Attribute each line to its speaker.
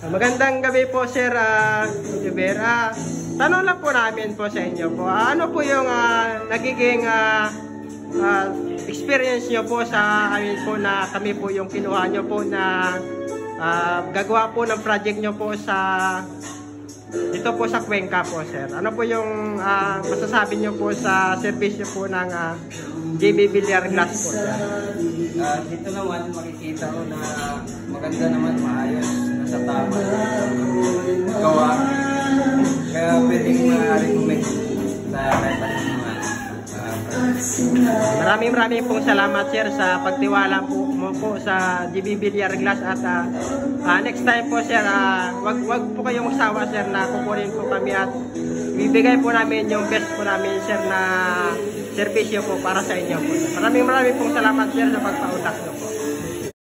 Speaker 1: Magandang gabi po, Sir Juber. Tanong lang po namin po sa inyo po. Ano po yung nagiging experience nyo po sa amin po na kami po yung kinuha nyo po na gagawa po ng project nyo po sa dito po sa Cuenca po, Sir. Ano po yung masasabi nyo po sa servisyo po ng JB Villar Glass po, Sir?
Speaker 2: Dito naman makikita ko na maganda naman, maayos, nasa tama gawa. Kaya pwedeng ma-recommend sa kahit anong mga
Speaker 1: Maraming pong salamat, Sir, sa pagtiwala mo po sa JB Villar Glass at next time po, Sir, wag po kayong magsawa, Sir, na kukunin po kami at bibigay po namin yung best po namin, Sir, na servisyo po para sa inyo po. Maraming pong salamat, Sir, sa pagpautak nyo po.